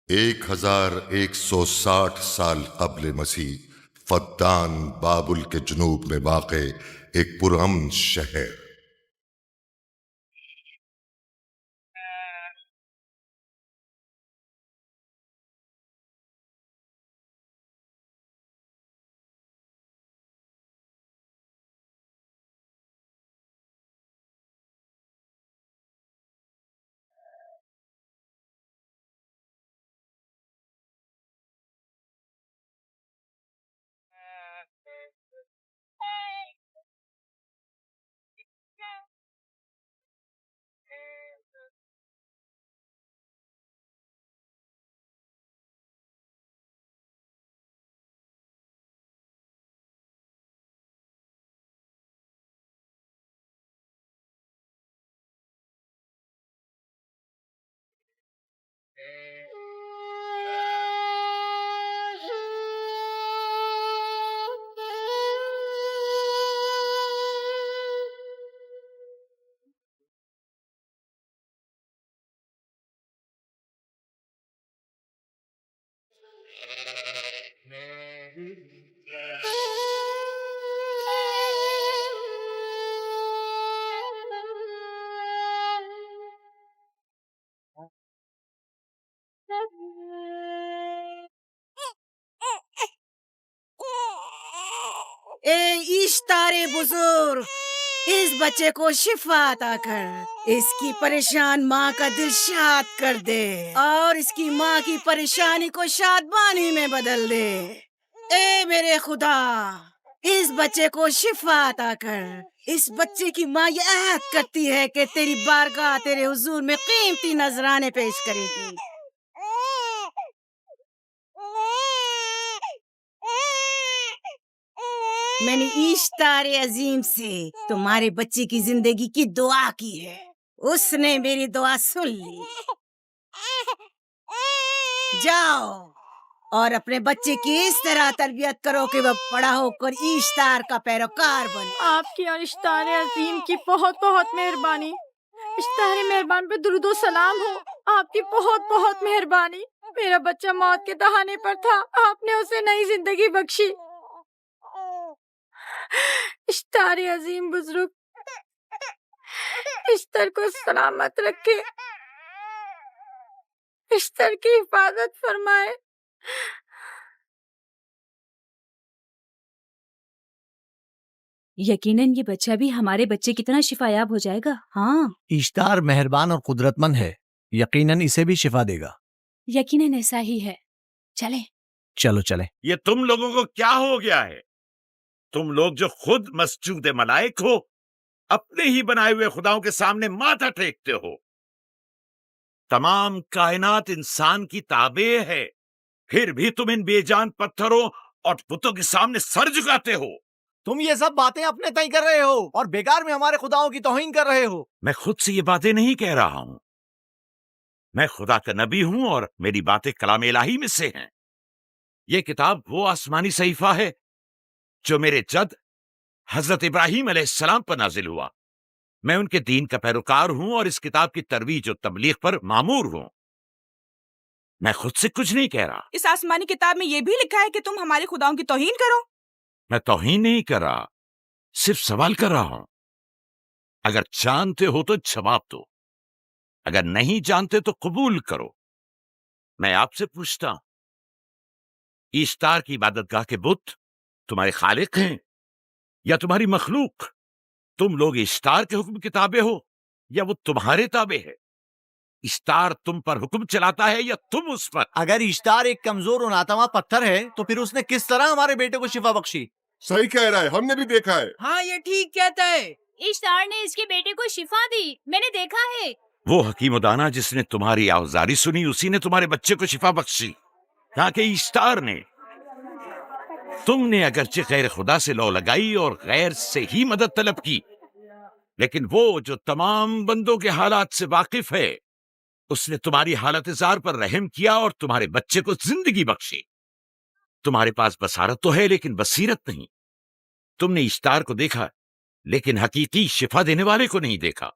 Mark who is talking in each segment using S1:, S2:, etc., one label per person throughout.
S1: 1160 سال قبل مسیح، فدان بابل کے جنوب میں واقع ایک پرامن شہر۔
S2: اے اشتار بزرگ، اس بچے کو شفا عطا کر، اس کی پریشان ماں کا دل شاد کر دے اور اس کی ماں کی پریشانی کو شادمانی میں بدل دے۔ اے میرے خدا، اس بچے کو شفا عطا کر۔ اس بچے کی ماں یہ عہد کرتی ہے کہ تیری بارگاہ، تیرے حضور میں قیمتی نذرانے پیش کرے گی۔ میں نے اشتار عظیم سے تمہارے بچے کی زندگی کی دعا کی ہے، اس نے میری دعا سن لی۔ جاؤ اور اپنے بچے کی اس طرح تربیت کرو کہ وہ بڑا ہو کر اشتار کا پیروکار بنے۔
S3: آپ کی اور اشتار عظیم کی بہت بہت مہربانی۔ اشتار مہربان پہ درود و سلام ہو، آپ کی بہت بہت مہربانی۔ میرا بچہ موت کے دہانے پر تھا، آپ نے اسے نئی زندگی بخشی۔ اشتار عظیم بزرگ اشتر کو سلامت رکھے، اشتر کی حفاظت فرمائے۔
S4: یقیناً یہ بچہ بھی ہمارے بچے کی طرح شفا یاب ہو جائے گا۔ ہاں
S5: اشتار مہربان اور قدرت مند ہے، یقیناً اسے بھی شفا دے گا۔
S4: یقیناً ایسا ہی ہے، چلیں۔
S5: چلو چلیں۔
S6: یہ تم لوگوں کو کیا ہو گیا ہے؟ تم لوگ جو خود مسجود ملائک ہو، اپنے ہی بنائے ہوئے خداؤں کے سامنے ماتھا ٹیکتے ہو۔ تمام کائنات انسان کی تابع ہے، پھر بھی تم ان بے جان پتھروں اور بتوں کے سامنے سر جھکاتے ہو۔
S5: تم یہ سب باتیں اپنے تئیں کر رہے ہو اور بیکار میں ہمارے خداؤں کی توہین کر رہے ہو۔
S6: میں خود سے یہ باتیں نہیں کہہ رہا ہوں، میں خدا کا نبی ہوں اور میری باتیں کلام الہی میں سے ہیں۔ یہ کتاب وہ آسمانی صحیفہ ہے جو میرے جد حضرت ابراہیم علیہ السلام پر نازل ہوا۔ میں ان کے دین کا پیروکار ہوں اور اس کتاب کی ترویج و تبلیغ پر مامور ہوں۔ میں خود سے کچھ نہیں کہہ رہا۔
S7: اس آسمانی کتاب میں یہ بھی لکھا ہے کہ تم ہمارے خداؤں کی توہین کرو۔
S6: میں توہین نہیں کر رہا، صرف سوال کر رہا ہوں۔ اگر جانتے ہو تو جواب دو، اگر نہیں جانتے تو قبول کرو۔ میں آپ سے پوچھتا ہوں، اشتار کی عبادت گاہ کے بت تمہارے خالق ہیں یا تمہاری مخلوق؟ تم لوگ اشتار کے حکم کے تابع ہو یا وہ تمہارے تابع ہے؟ اشتار تم پر حکم چلاتا ہے یا تم اس پر؟
S5: اگر اشتار ایک کمزور اور ناتواں پتھر ہے تو پھر اس نے کس طرح ہمارے بیٹے کو شفا بخشی؟
S1: صحیح کہہ رہا ہے، ہم نے بھی دیکھا ہے۔
S2: ہاں یہ ٹھیک کہتا ہے۔
S3: اشتار نے اس کے بیٹے کو شفا دی، میں نے دیکھا ہے۔
S6: وہ حکیم و دانا جس نے تمہاری آوزاری سنی، اسی نے تمہارے بچے کو شفا بخشی۔ تاکہ اشتار نے، تم نے اگرچہ غیر خدا سے لو لگائی اور غیر سے ہی مدد طلب کی، لیکن وہ جو تمام بندوں کے حالات سے واقف ہے، اس نے تمہاری حالت زار پر رحم کیا اور تمہارے بچے کو زندگی بخشی۔ تمہارے پاس بصارت تو ہے لیکن بصیرت نہیں۔ تم نے اشتار کو دیکھا لیکن حقیقی شفا دینے والے کو نہیں دیکھا۔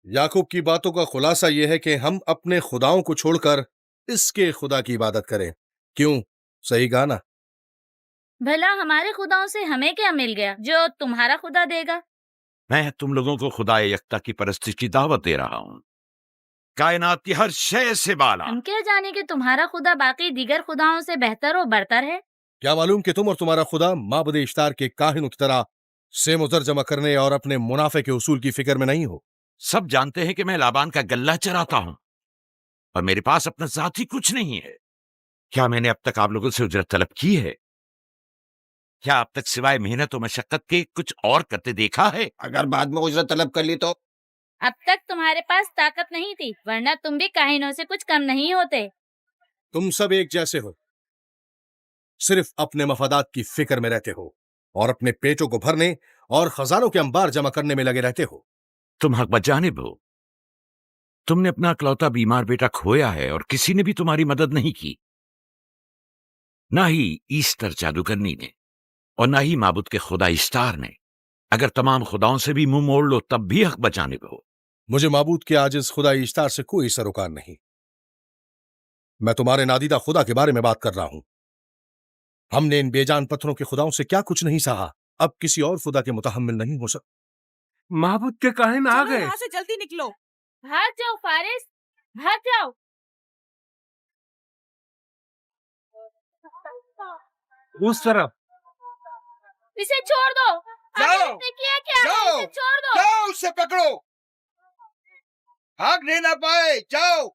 S8: یعقوب کی باتوں کا خلاصہ یہ ہے کہ ہم اپنے خداؤں کو چھوڑ کر इसके खुदा की इबादत करें। क्यों? सही कहा ना?
S9: भला हमारे खुदाओं से हमें क्या मिल गया जो तुम्हारा खुदा देगा?
S6: मैं तुम लोगों को खुदा यकता की परस्ती की दावत दे रहा हूँ, कायनात की हर शय से बाला।
S9: हम क्या जाने कि तुम्हारा खुदा बाकी दीगर खुदाओं से बेहतर और बरतर है।
S8: क्या मालूम कि तुम और तुम्हारा खुदा माबुद इश्तार के काहिनों की तरह सेम उजर जमा करने और अपने मुनाफे के उसूल की फिक्र में नहीं हो।
S6: सब जानते हैं कि मैं लाबान का गल्ला चराता हूँ और मेरे पास अपना जाति कुछ नहीं है। क्या मैंने अब तक आप लोगों से उजरत तलब की है? क्या अब तक सिवाय मेहनत और मशक्कत के कुछ और करते देखा है?
S5: अगर बाद में उजरत तलब कर ली तो?
S9: अब तक तुम्हारे पास ताकत नहीं थी, वरना तुम भी काहिनों से कुछ कम नहीं होते।
S8: तुम सब एक जैसे हो, सिर्फ अपने मफादात की फिक्र में रहते हो और अपने पेटों को भरने और खजानों के अंबार जमा करने में लगे रहते हो।
S6: तुम हक बजानिब हो। तुमने अपना इकलौता बीमार बेटा खोया है और किसी ने भी तुम्हारी मदद नहीं की, ना ही ईस्टर जादूगरनी ने और ना ही माबुद के खुदा इश्तार ने। अगर तमाम खुदाओं से भी मुंह मोड़ लो तब भी हक बजानिब हो।
S8: मुझे माबूद के आजिज खुदा इश्तार से कोई सरोकार नहीं। मैं तुम्हारे नादीदा खुदा के बारे में बात कर रहा हूं। हमने इन बेजान पत्थरों के खुदाओं से क्या कुछ नहीं सहा, अब किसी और खुदा के मुतहम्मिल नहीं हो सकता।
S10: माबूद के काहिन आ गए।
S7: यहाँ से जल्दी निकलो।
S9: भाग जाओ फारिस, भाग जाओ।
S10: उस तरफ
S9: इसे छोड़ दो।
S5: जाओ,
S9: आपने किया क्या?
S5: जाओ,
S9: इसे छोड़ दो।
S5: जाओ, उससे पकड़ो, भागने ना पाए। जाओ।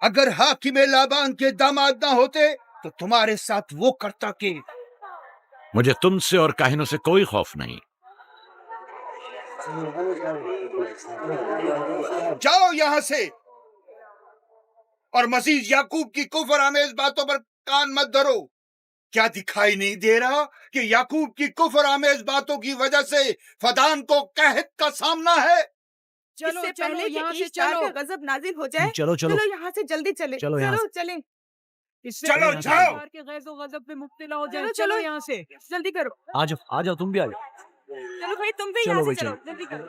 S5: अगर हाकिम लाबान के दामाद ना होते तो तुम्हारे साथ वो करता के।
S6: मुझे तुमसे और काहिनों से कोई खौफ नहीं।
S5: जाओ यहाँ से और मजीद याकूब की कुफर आमेज बातों पर कान मत धरो। क्या दिखाई नहीं दे रहा कि याकूब की कुफर आमेज बातों की वजह से फदान को कहत का सामना है?
S7: चलो पहले यहाँ से चलो, गजब नाजिल हो जाए।
S5: चलो चलो
S7: चलो यहाँ से जल्दी चले।
S5: चलो यहाँ
S7: चलो चले।
S5: चलो जाओ।
S7: के गैज़ो गजब में मुब्तला हो जाए। चलो यहाँ से जल्दी करो।
S5: आ जाओ तुम भी आ जाओ।
S7: चलो भाई तुम भी यहाँ से चलो, जल्दी करो।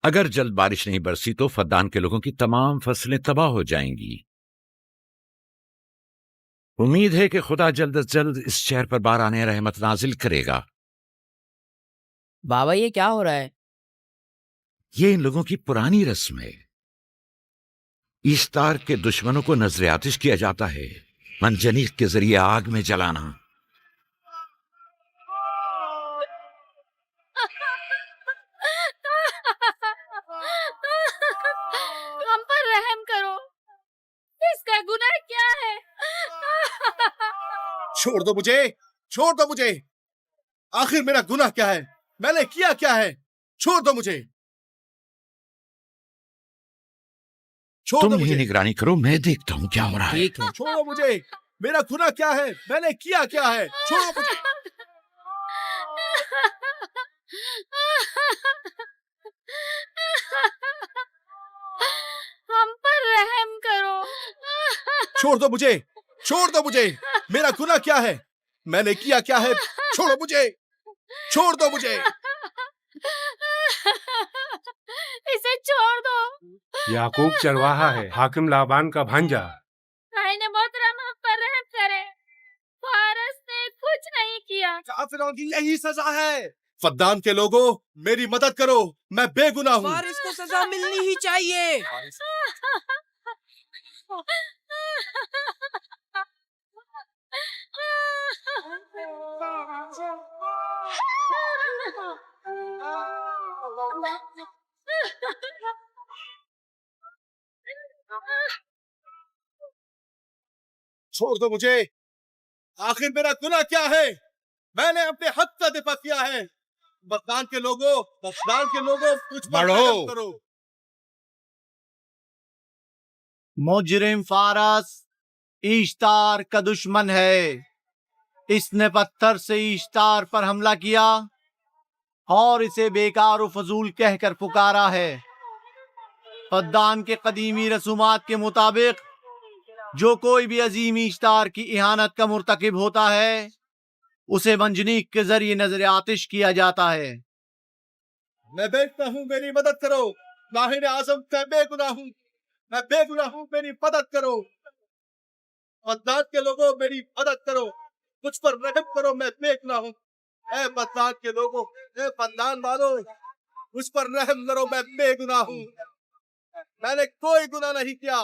S6: अगर जल्द बारिश नहीं बरसी तो फद्दान के लोगों की तमाम फसलें तबाह हो जाएंगी। उम्मीद है कि खुदा जल्द अज जल्द इस शहर पर बाराने रहमत नाजिल करेगा।
S11: बाबा ये क्या हो रहा है?
S6: ये इन लोगों की पुरानी रस्म है। ईस्तार के दुश्मनों को नजर आतिश किया जाता है, मंजनीक के जरिए आग में जलाना।
S9: हम पर रहम करो, इसका गुनाह क्या है?
S8: छोड़ दो मुझे, छोड़ दो मुझे। आखिर मेरा गुनाह क्या है? मैंने किया क्या है? छोड़ दो मुझे, छोड़
S6: तुम
S8: दो
S6: ही
S8: मुझे।
S6: निगरानी करो, मैं देखता हूं क्या हो रहा है।
S11: ठीक है।
S8: छोड़ो मुझे, मेरा गुनाह क्या है? मैंने किया क्या है? छोड़ो मुझे।
S9: हम पर रहम करो।
S8: छोड़ दो मुझे, छोड़ दो मुझे। मेरा गुनाह क्या है? मैंने किया क्या है? छोड़ो मुझे, छोड़ दो मुझे।
S9: इसे छोड़ दो।
S10: याकूब चरवाहा है, हाकिम लाबान का भांजा।
S9: आईने मोहतरम हम पर रहम करे। फारस ने कुछ नहीं किया।
S8: काफिरों की यही सजा है। फद्दान के लोगों, मेरी मदद करो, मैं बेगुनाह हूँ।
S7: फारिस को सजा मिलनी ही चाहिए।
S8: छोड़ दो मुझे। आखिर मेरा गुनाह क्या है? मैंने अपने हक का दिफा किया है। बगदाद के लोगों कुछ
S5: बढ़ो।
S8: करो।
S11: मुजरिम फारस इश्तार का दुश्मन है। इसने पत्थर से इश्तार पर हमला किया और इसे बेकार व फजूल कहकर पुकारा है। फद्दान के कदीमी रसूमात के मुताबिक जो कोई भी अजीम इश्तार की इहानत का मुर्तकिब होता है उसे मंजनीक के जरिए नजर आतिश किया जाता है।
S8: मैं बेगुनाह हूँ, मेरी मदद करो। माहिर आजम मैं बेगुनाह हूँ, मैं बेगुनाह हूँ, मेरी मदद करो। बगदाद के लोगों मेरी मदद करो, मुझ पर रहम करो, मैं बेगुनाह हूँ। ए बगदाद के लोगों, ए फद्दान वालों, मुझ पर रहम करो, मैं बेगुनाह हूँ। मैंने कोई गुनाह नहीं किया,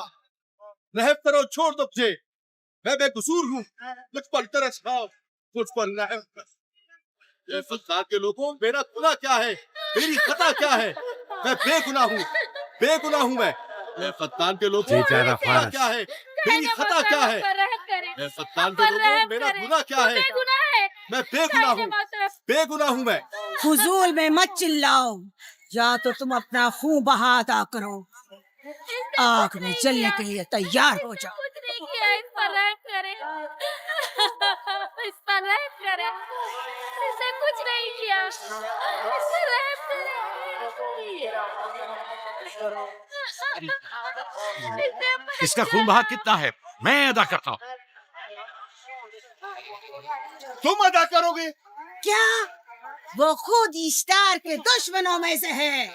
S8: रहम करो, छोड़ दो मुझे। मैं बेकसूर हूँ, मुझ पर तरस खाओ, मुझ पर रहम करो। ए फद्दान के लोगों, मेरा गुनाह क्या है? मेरी खता क्या है? मैं बेगुनाह हूँ, बेगुनाह हूँ मैं। ए फद्दान के लोगों, मेरा गुनाह क्या है? मेरी खता क्या है? ए फद्दान के लोगों, मेरा गुनाह क्या है? मैं बेगुनाह हूँ, बेगुनाह हूँ मैं।
S2: फजूल में मत चिल्लाओ, या तो तुम अपना खून बहा अदा करो, आग में जलने के लिए तैयार हो जाओ।
S9: कुछ नहीं किया, इस पर रहम करें, इस पर रहम करें, इसने कुछ नहीं किया, इस पर रहम करें।
S6: इसका खून बहा कितना है मैं अदा करता हूँ।
S5: तुम अदा करोगे?
S2: क्या? वो खुद इश्तार के दुश्मनों में से है।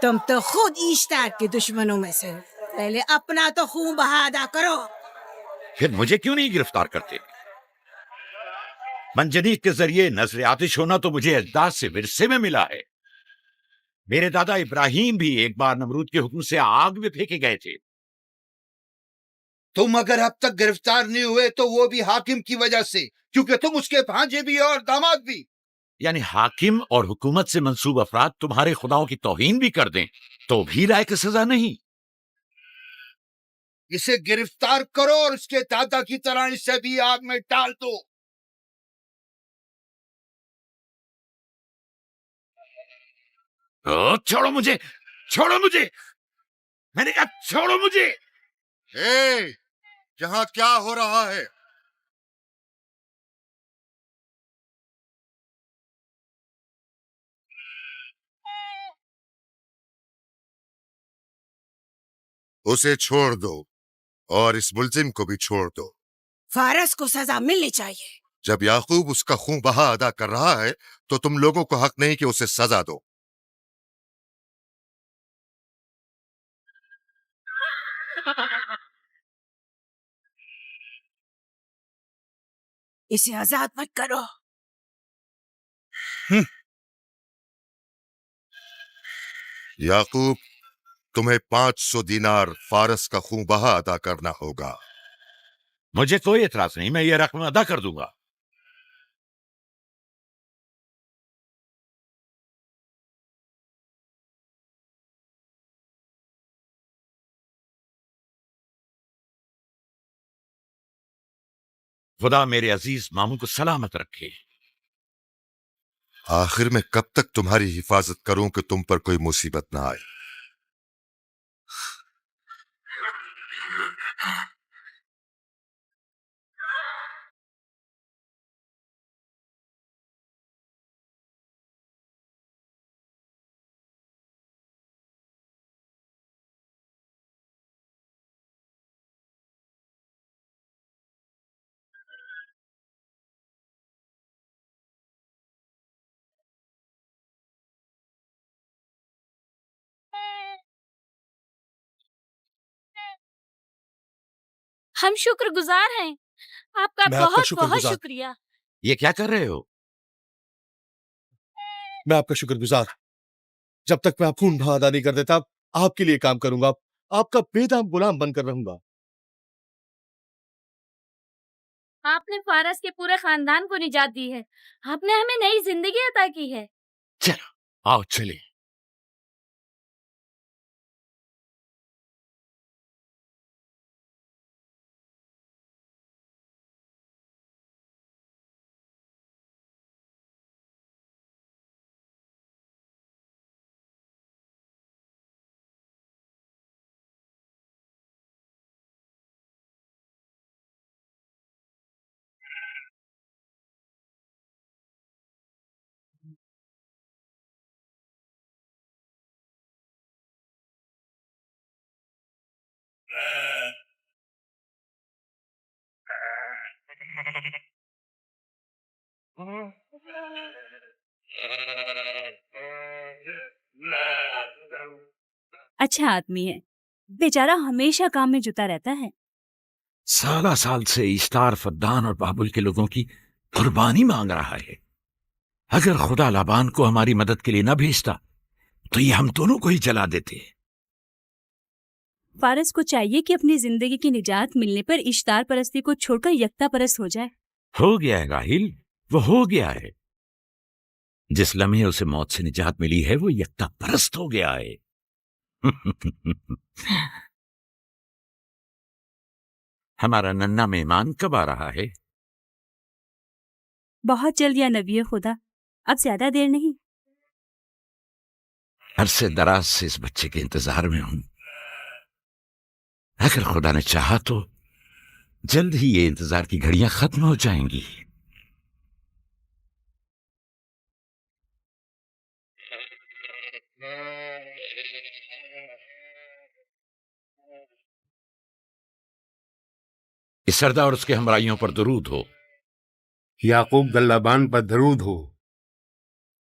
S2: तुम तो खुद इश्तार के दुश्मनों में से हो। पहले अपना तो खून बहा अदा करो।
S6: फिर मुझे क्यों नहीं गिरफ्तार करते? मंजनीक के जरिए नजर आतिश होना तो मुझे अजदाद से विरसे में मिला है। मेरे दादा इब्राहिम भी एक बार नमरूद के हुक्म से आग में फेंके गए थे।
S5: तुम अगर अब तक गिरफ्तार नहीं हुए तो वो भी हाकिम की वजह से, क्योंकि तुम उसके भांजे भी और दामाद भी।
S6: यानी हाकिम और हुकूमत से मंसूब अफराद तुम्हारे खुदाओं की तौहीन भी कर दें तो भी लायक सजा नहीं।
S5: इसे गिरफ्तार करो और उसके दादा की तरह इसे भी आग में डाल दो।
S6: छोड़ो मुझे, छोड़ो मुझे, मैंने कहा छोड़ो मुझे।
S1: यहाँ क्या हो रहा है? उसे छोड़ दो और इस मुल्जिम को भी छोड़ दो।
S2: फारस को सजा मिलनी चाहिए।
S1: जब याकूब उसका खून बहा अदा कर रहा है तो तुम लोगों को हक नहीं कि उसे सजा दो।
S2: इसे आजाद मत करो।
S1: याकूब, तुम्हें 500 दीनार फारस का खून बहा अदा करना होगा।
S6: मुझे कोई एतराज नहीं, मैं ये रकम अदा कर दूंगा। खुदा मेरे अजीज मामू को सलामत रखे।
S1: आखिर में कब तक तुम्हारी हिफाजत करूं कि तुम पर कोई मुसीबत ना आए?
S9: हम शुक्रगुजार हैं, आपका
S8: मैं आपका
S9: बहुत बहुत
S8: शुक्रगुजार।
S9: शुक्रिया।
S6: ये क्या कर रहे हो?
S8: मैं आपका शुक्रगुजार। जब तक मैं खून बहा अदा नहीं कर देता आपके लिए काम करूंगा, आपका बेदाम गुलाम बनकर रहूंगा।
S9: آپ نے فارس کے پورے خاندان کو نجات دی ہے. آپ نے ہمیں نئی زندگی عطا کی ہے.
S6: چلو آؤ چلے.
S4: اچھا آدمی ہے، بیچارہ ہمیشہ کام میں جتا رہتا ہے.
S6: سالہ سال سے اشتار فدان اور بابل کے لوگوں کی قربانی مانگ رہا ہے. اگر خدا لابان کو ہماری مدد کے لیے نہ بھیجتا تو یہ ہم دونوں کو ہی جلا دیتے.
S4: فارس کو چاہیے کہ اپنی زندگی کی نجات ملنے پر اشتار پرستی کو چھوڑ کر یکتا پرست ہو جائے.
S6: ہو گیا ہے راہیل، وہ ہو گیا ہے. جس لمحے اسے موت سے نجات ملی ہے وہ یکتا پرست ہو گیا ہے. ہمارا ننھا مہمان کب آ رہا ہے؟
S4: بہت جلد یا نبی خدا، اب زیادہ دیر نہیں.
S6: عرصے دراز سے اس بچے کے انتظار میں ہوں. اگر خدا نے چاہا تو جلد ہی یہ انتظار کی گھڑیاں ختم ہو جائیں گی. اس سردار اور اس کے ہمراہیوں پر درود ہو.
S10: یعقوب دلابان پر درود ہو.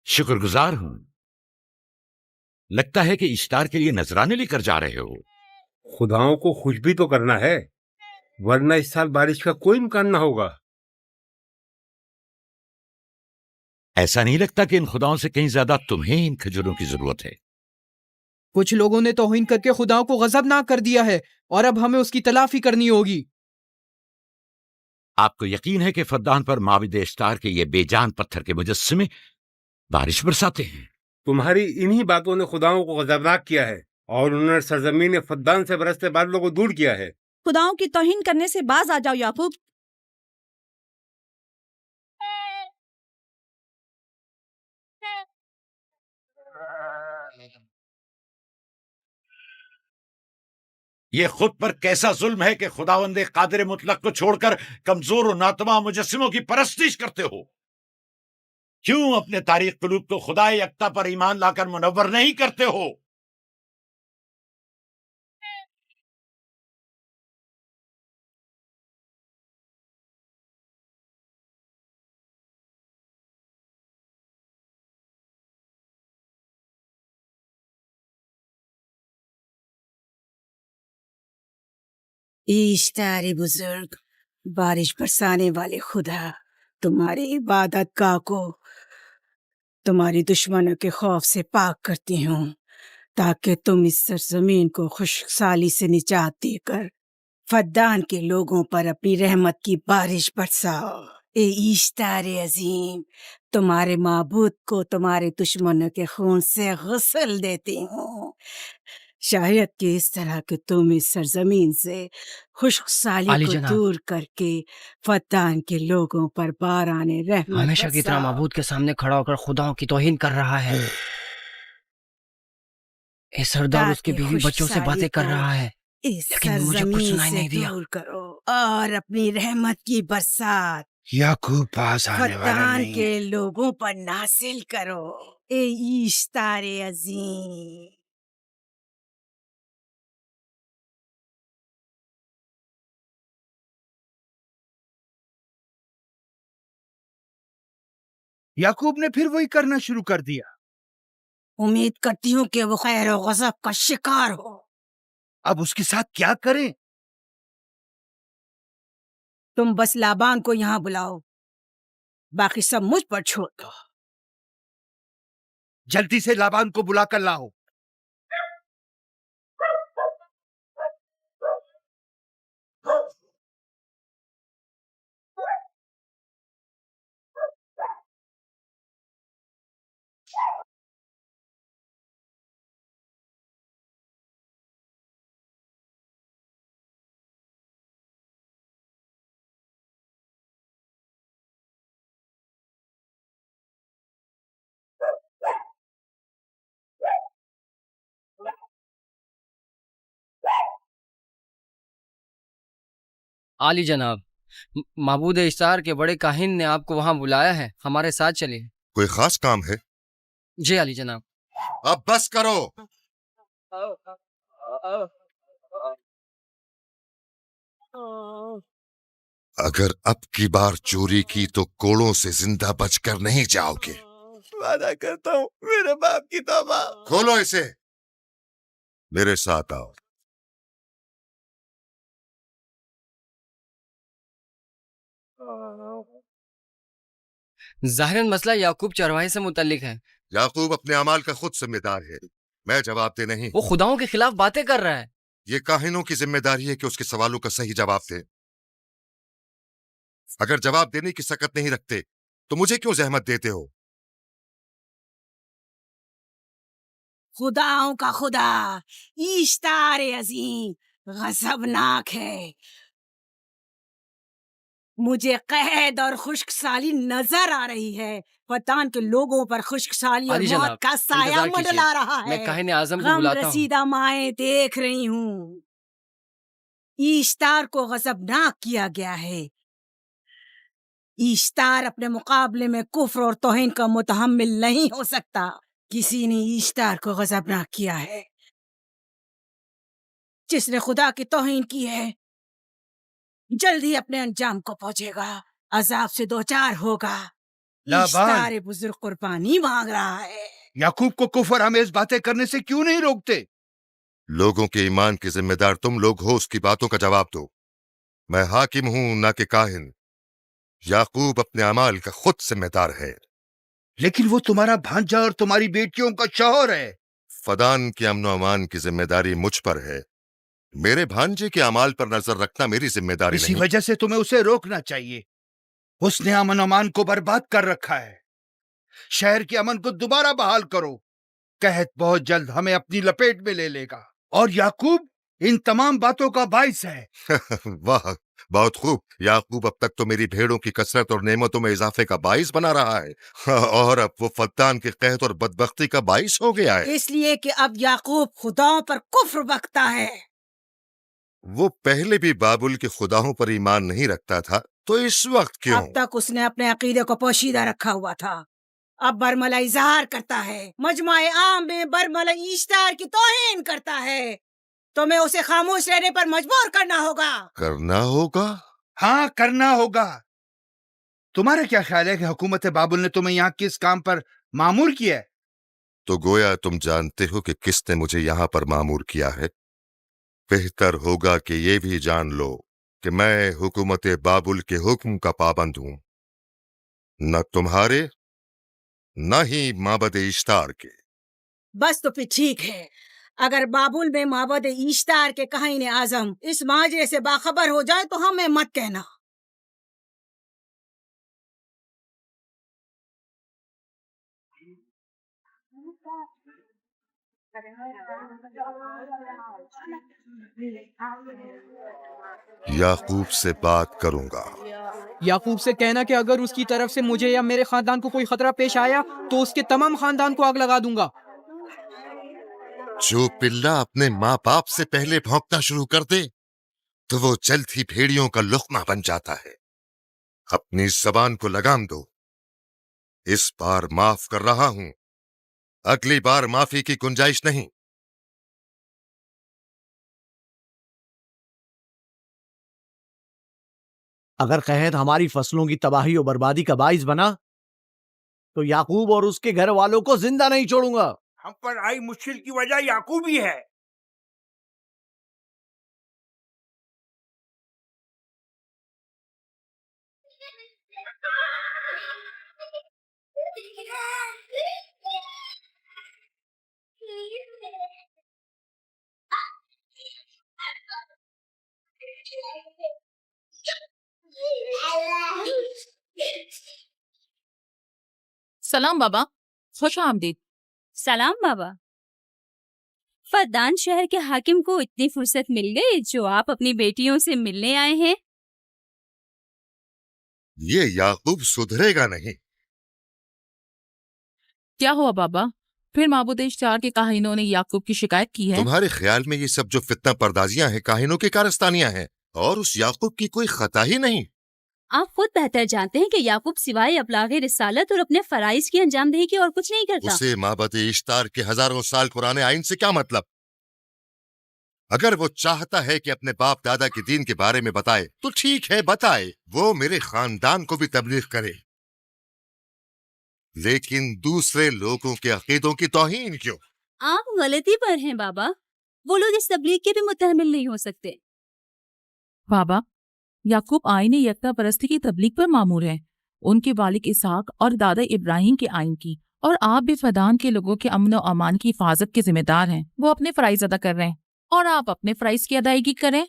S6: شکر گزار ہوں. لگتا ہے کہ اشتار کے لیے نذرانے لے کر جا رہے ہو.
S10: خداؤں کو خوش بھی تو کرنا ہے، ورنہ اس سال بارش کا کوئی امکان نہ ہوگا.
S6: ایسا نہیں لگتا کہ ان خداؤں سے کہیں زیادہ تمہیں ان کھجوروں کی ضرورت ہے؟
S12: کچھ لوگوں نے توہین کر کے خداؤں کو غضبناک کر دیا ہے اور اب ہمیں اس کی تلافی کرنی ہوگی.
S6: آپ کو یقین ہے کہ فدان پر معبد اشتار کے یہ بے جان پتھر کے مجسمے بارش برساتے ہیں؟
S10: تمہاری انہی باتوں نے خداؤں کو غضبناک کیا ہے اور انہوں نے سرزمین فدان سے برستے بادلوں کو دور کیا ہے.
S7: خداؤں کی توہین کرنے سے باز آ جاؤ یعقوب.
S6: یہ خود پر کیسا ظلم ہے کہ خداوند قادر مطلق کو چھوڑ کر کمزور و ناتواں مجسموں کی پرستش کرتے ہو. کیوں اپنے تاریخ قلوب کو خدا یکتا پر ایمان لا کر منور نہیں کرتے ہو؟
S2: اشتار بزرگ، بارش برسانے والے خدا، تمہاری عبادت گاہ کو تمہاری دشمنوں کے خوف سے پاک کرتی ہوں تاکہ تم اس سرزمین کو خشک سالی سے نجات دے کر فدان کے لوگوں پر اپنی رحمت کی بارش برساؤ. اے اشتار عظیم، تمہارے معبود کو تمہارے دشمنوں کے خون سے غسل دیتی ہوں. شاید کہ اس طرح کہ تم اس سرزمین سے خشک سالی کو دور کر کے فدان کے لوگوں پر باران رحمت
S13: ہمیشہ کی طرح
S2: برساؤ.
S13: معبود کے سامنے کھڑا ہو کر خداؤں کی توہین کر رہا ہے. اے سردار اس کے
S2: تاکہ
S13: بیوی بچوں سے باتیں کر رہا ہے،
S2: اس
S13: لیکن مجھے کچھ
S2: سرزمین
S13: سنائی
S2: سے
S13: نہیں دیا.
S2: دور کرو اور اپنی رحمت کی برسات
S10: یعقوب پاس آنے والا
S2: فدان
S10: نہیں
S2: کے
S10: ہے.
S2: لوگوں پر نازل کرو. اے اشتار عظیم،
S5: یعقوب نے پھر وہی کرنا شروع کر دیا.
S2: امید کرتی ہوں کہ وہ خیر و غضب کا شکار ہو.
S5: اب اس کے ساتھ کیا کریں؟
S2: تم بس لابان کو یہاں بلاؤ، باقی سب مجھ پر چھوڑ دو.
S5: جلدی سے لابان کو بلا کر لاؤ.
S13: आली जनाब, महबूद इश्तार के बड़े काहिन ने आपको वहाँ बुलाया है, हमारे साथ चलिए।
S1: कोई खास काम है?
S13: जी आली जनाब।
S1: अब बस करो। अगर अब की बार चोरी की तो कोड़ों से जिंदा बचकर नहीं जाओगे।
S11: वादा करता हूँ मेरे बाप की तौबा।
S1: खोलो इसे, मेरे साथ आओ।
S13: जाहिरन मसला याकूब चरवाहे से मुतल्लिक है।
S1: याकूब अपने अमाल का खुद जिम्मेदार है, मैं जवाबदेह नहीं।
S13: वो खुदाओं के खिलाफ बातें कर रहा है।
S1: ये काहिनों की जिम्मेदारी है कि उसके सवालों का सही जवाब दे। अगर जवाब देने की सकत नहीं रखते तो मुझे क्यों जहमत देते हो?
S2: खुदाओं का खुदा इश्तार अजीम गजबनाक है। मुझे कैद और खुश्क साली नजर आ रही है। वतन के लोगों पर खुश्क साली और
S13: आली
S2: मौत
S13: जनाब,
S2: का साया
S13: इंतजार कीजिए।
S2: मंडला रहा है।
S13: मैं काहिन आजम को
S2: गम
S13: बुलाता हूँ।
S2: रसीदा माएं देख रही हूँ। इश्तार को गजबनाक किया गया है। इश्तार अपने मुकाबले में कुफ्र और तौहीन का मुतहम्मिल नहीं हो सकता। किसी ने इश्तार को गजबनाक किया है। जिसने खुदा की तौहीन की है जल्द ही अपने अंजाम को पहुंचेगा, अजाब से दो चार होगा। इश्तार बुजुर्ग कुर्बानी मांग रहा है।
S5: याकूब को कुफर आमेज बातें करने से क्यों नहीं रोकते?
S1: लोगों के ईमान के जिम्मेदार तुम लोग हो, उसकी बातों का जवाब दो। मैं हाकिम हूं ना कि काहिन। याकूब अपने अमाल का खुद जिम्मेदार है।
S5: लेकिन वो तुम्हारा भांजा और तुम्हारी बेटियों का शौहर है।
S1: फदान के अमन अमान की जिम्मेदारी मुझ पर है। मेरे भांजे के अमाल पर नजर रखना मेरी जिम्मेदारी
S5: इसी
S1: नहीं।
S5: वजह से तुम्हें उसे रोकना चाहिए। उसने अमन अमान को बर्बाद कर रखा है। शहर के अमन को दोबारा बहाल करो। कहत बहुत जल्द हमें अपनी लपेट में ले लेगा और याकूब इन तमाम बातों का बाइस है।
S1: वाह, बहुत खूब। याकूब अब तक तो मेरी भेड़ों की कसरत और नेमतों में इजाफे का बाइस बना रहा है और अब वो फद्दान के कहत और बदबख्ती का बाइस हो गया है।
S2: इसलिए कि अब याकूब खुदाओं पर कुफ्र बकता है।
S1: वो पहले भी बाबुल के खुदाओं पर ईमान नहीं रखता था, तो इस वक्त क्यों?
S2: अब तक उसने अपने अकीदे को पोशीदा रखा हुआ था, अब बरमला इजहार करता है। मजमाए आम में बरमला इश्तार की तौहीन करता है। तुम्हें उसे खामोश रहने पर मजबूर करना होगा।
S1: करना होगा?
S5: हाँ, करना होगा। तुम्हारा क्या ख्याल है कि हुकूमत बाबुल ने तुम्हें यहाँ किस काम पर मामूर किया है?
S1: तो गोया तुम जानते हो कि किसने मुझे यहाँ पर मामूर किया है। बेहतर होगा कि ये भी जान लो कि मैं हुकूमत बाबुल के हुक्म का पाबंद हूं, न तुम्हारे न ही माबद इश्तार के।
S2: बस तो फिर ठीक है। अगर बाबुल में माबद इश्तार के काहिन आजम इस माजरे से बाखबर हो जाए तो हमें मत कहना।
S1: याकूब से बात करूंगा।
S12: याकूब से कहना कि अगर उसकी तरफ से मुझे या मेरे खानदान को कोई खतरा पेश आया तो उसके तमाम खानदान को आग लगा दूंगा।
S1: जो पिल्ला अपने माँ बाप से पहले भौंकना शुरू कर दे तो वो जल्द ही भेड़ियों का लुक़मा बन जाता है। अपनी जबान को लगाम दो। इस बार माफ कर रहा हूं, अगली बार माफी की गुंजाइश नहीं।
S11: अगर कहत हमारी फसलों की तबाही और बर्बादी का बाइस बना तो याकूब और उसके घर वालों को जिंदा नहीं छोड़ूंगा।
S5: हम पर आई मुश्किल की वजह याकूब ही है।
S7: सलाम बाबा, खुश आमदीद।
S4: सलाम बाबा। फद्दान शहर के हाकिम को इतनी फुर्सत मिल गई जो आप अपनी बेटियों से मिलने आए हैं।
S1: ये याकूब सुधरेगा नहीं।
S7: क्या हुआ बाबा? फिर माबूद इश्तार के काहिनों ने याकूब की शिकायत की है?
S1: तुम्हारे ख्याल में ये सब जो फितना पर्दाजियां हैं काहिनों की कारस्तानियां हैं और उस याकूब की कोई खता ही नहीं।
S4: आप खुद बेहतर जानते हैं कि याकूब सिवाय अबलाग रिसालत और अपने फराइज की अंजामदही के और कुछ नहीं करता।
S1: उसे माबद इश्तार के हजारों साल पुराने आइन से क्या मतलब? अगर वो चाहता है कि अपने बाप दादा के दीन के बारे में बताए तो ठीक है, बताए। वो मेरे खानदान को भी तबलीग करे, लेकिन दूसरे लोगों के अकीदों की तौहीन क्यों?
S4: आप गलती पर हैं बाबा। वो लोग इस तबलीग के भी मुतहमिल नहीं हो सकते।
S14: बाबा, याकूब आईन यकता परस्ती की तबलीग पर मामूर हैं। उनके वालिद इसहाक और दादा इब्राहिम के आइन की, और आप भी फदान के लोगों के अमन और अमान की हिफाजत के जिम्मेदार हैं। वो अपने फराइज अदा कर रहे हैं और आप अपने फराइज की अदायगी करें।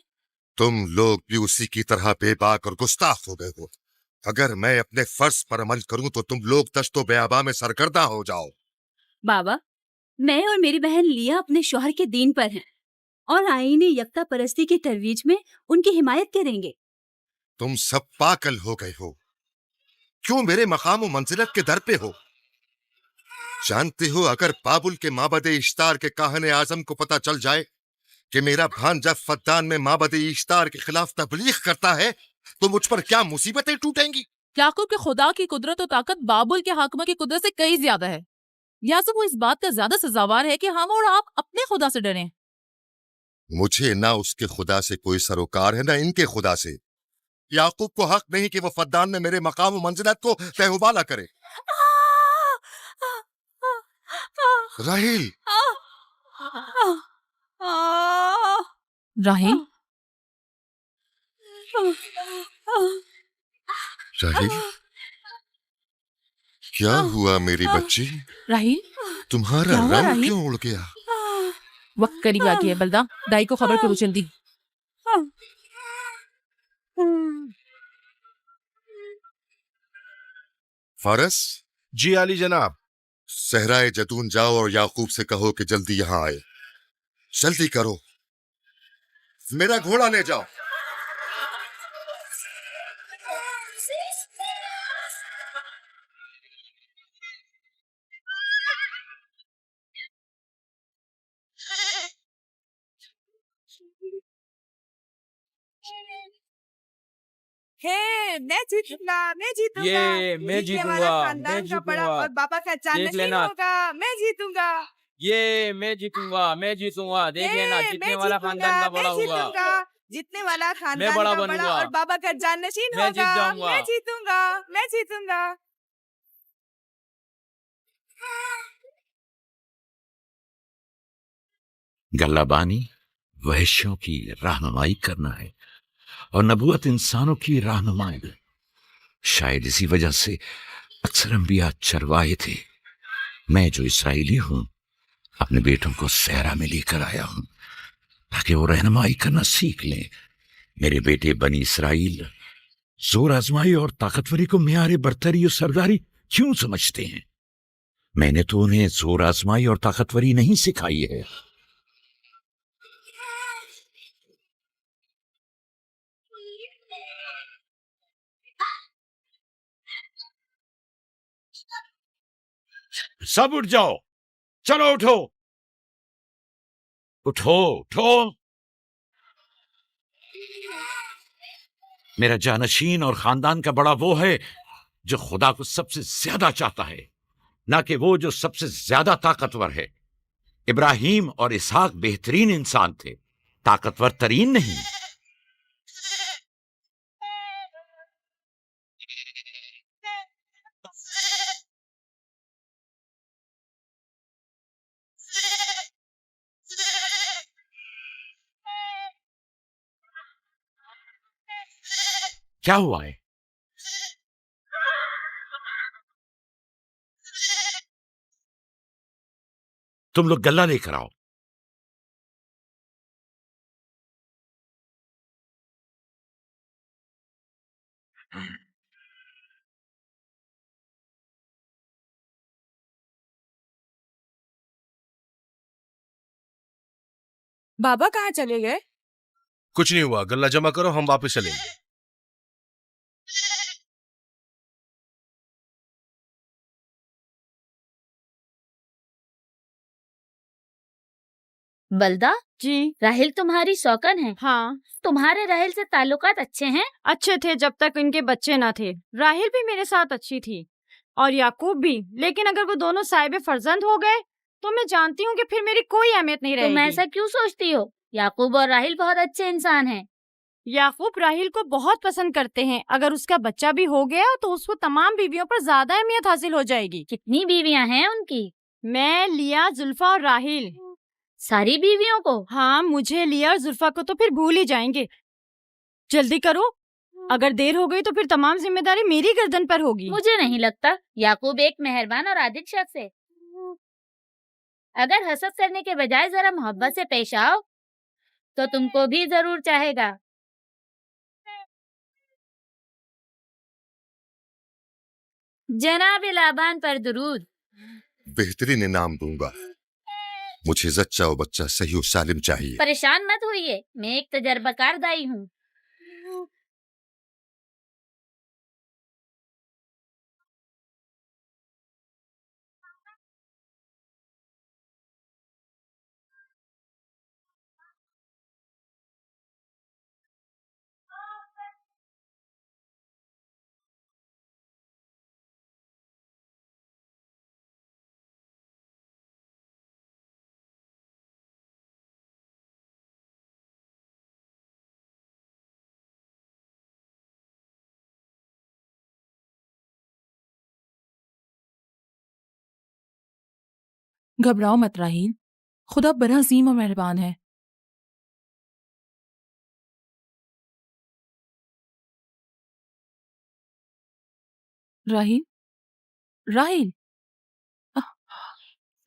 S1: तुम लोग भी उसी की तरह बेबाक और गुस्ताख हो गए हो। अगर मैं अपने फर्ज पर अमल करूं तो तुम लोग दश्तो बेआबा में सरगर्दा हो जाओ।
S4: बाबा, मैं और मेरी बहन लिया अपने शौहर के दीन पर हैं और आईन यकता परस्ती की तरवीज में उनकी हिमायत करेंगे।
S1: तुम सब पागल हो गए हो। क्यों मेरे मकाम और मंजिलत के दर पे हो? जानते हो, अगर बाबुल के माबद इश्तार के काहने आजम को पता चल जाए कि मेरा भांजा फद्दान में माबद इश्तार के खिलाफ तबलीग करता है तो मुझ पर क्या मुसीबतें टूटेंगी।
S14: याकूब के खुदा की कुदरत और ताकत बाबुल के हाकिमा की कुदरत से कई ज्यादा है। या तो वो इस बात का ज्यादा सजावार है कि हम और आप अपने खुदा से डरें।
S1: मुझे ना उसके खुदा से कोई सरोकार है, ना इनके खुदा से। याकूब को हक नहीं कि वो फद्दान में मेरे मकाम और मंजिलत को तहवाला करे। राहिल,
S14: राहिल,
S1: राहिल, क्या हुआ मेरी बच्ची?
S14: राहिल,
S1: तुम्हारा
S14: क्या हुआ,
S1: रंग
S14: राहिल?
S1: क्यों उड़ गया?
S14: वक्त करीब आ गया है बलदा, दाई को खबर करो जल्दी।
S1: फारस,
S8: जी आली जनाब।
S1: सहराए जतून जाओ और याकूब से कहो कि जल्दी यहां आए। जल्दी करो, मेरा घोड़ा ले जाओ।
S7: मैं जीतूंगा, मैं जीतूंगा।
S12: ये मैं
S7: जीतने
S12: जीतूंगा,
S7: वाला
S12: मैं
S7: खानदान का बड़ा
S12: जीतूंगा।
S7: और बाबा का
S12: देख
S7: जानशीन
S12: लेना।
S7: होगा। मैं जीतूंगा।
S12: ये मैं जीतूंगा, मैं जीतूंगा। देख लेना, जीतने वाला खानदान का बड़ा होगा।
S7: जीतने वाला
S12: मैं
S7: खानदान
S12: बड़ा
S7: का बड़ा
S12: बनूंगा।
S7: और बाबा का जानशीन
S12: मैं जीत
S7: होगा।
S12: जाऊंगा।
S7: मैं जीतूंगा, मैं जीतूंगा।
S6: गल्लाबानी वहशियों की रहनुमाई करना है और नबूवत इंसानों की रहनुमाई। शायद इसी वजह से अक्सर अंबिया चरवाहे थे। मैं जो इसराइली हूं, अपने बेटों को सहरा में लेकर आया हूं ताकि वो रहनुमाई करना सीख लें। मेरे बेटे बनी इसराइल जोर आजमाई और ताकतवरी को मियारे बरतरी और सरदारी क्यों समझते हैं? मैंने तो उन्हें जोर आजमाई और ताकतवरी नहीं सिखाई है। सब उठ जाओ, चलो उठो, उठो उठो। मेरा जानशीन और खानदान का बड़ा वो है जो खुदा को सबसे ज्यादा चाहता है, ना कि वो जो सबसे ज्यादा ताकतवर है। इब्राहिम और इसहाक बेहतरीन इंसान थे, ताकतवर तरीन नहीं। क्या हुआ है? तुम लोग गल्ला लेकर आओ।
S7: बाबा कहाँ चले गए?
S8: कुछ नहीं हुआ, गल्ला जमा करो, हम वापस चलेंगे।
S9: बलदा
S3: जी
S9: राहिल तुम्हारी शौकन है।
S3: हाँ,
S9: तुम्हारे राहिल से ताल्लुकात अच्छे हैं?
S3: अच्छे थे जब तक इनके बच्चे ना थे। राहिल भी मेरे साथ अच्छी थी और याकूब भी, लेकिन अगर वो दोनों साहिब फर्जंद हो गए तो मैं जानती हूँ कि फिर मेरी कोई अहमियत नहीं
S9: तुम
S3: रहेगी।
S9: ऐसा क्यों सोचती हो? याकूब और राहिल बहुत अच्छे इंसान हैं।
S3: याकूब राहिल को बहुत पसंद करते हैं। अगर उसका बच्चा भी हो गया तो उसको तमाम बीवियों पर ज्यादा अहमियत हासिल हो जाएगी।
S9: कितनी बीवियां हैं उनकी?
S3: मैं, लिया, जुल्फा और राहिल।
S9: सारी बीवियों को?
S3: हाँ, मुझे, लिया और जुल्फा को तो फिर भूल ही जाएंगे। जल्दी करो, अगर देर हो गई तो फिर तमाम जिम्मेदारी मेरी गर्दन पर होगी।
S9: मुझे नहीं लगता। याकूब एक मेहरबान और आदिल शख्स है। अगर हसद करने के बजाय जरा मोहब्बत से पेश आओ तो तुमको भी जरूर चाहेगा। जनाब लाबान पर दुरूद।
S1: बेहतरीन इनाम दूंगा। मुझे जच्चा और बच्चा सही और सालिम चाहिए।
S9: परेशान मत होइए, मैं एक तजर्बाकार दाई हूँ।
S14: घबराओ मत राहील, खुदा बड़ा अजीम और मेहरबान है। राहील, राहील, आह,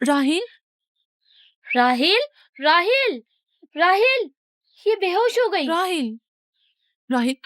S14: राहील,
S9: राहिल, राहिल, राहिल, ये बेहोश हो गई।
S14: राहील, राहील,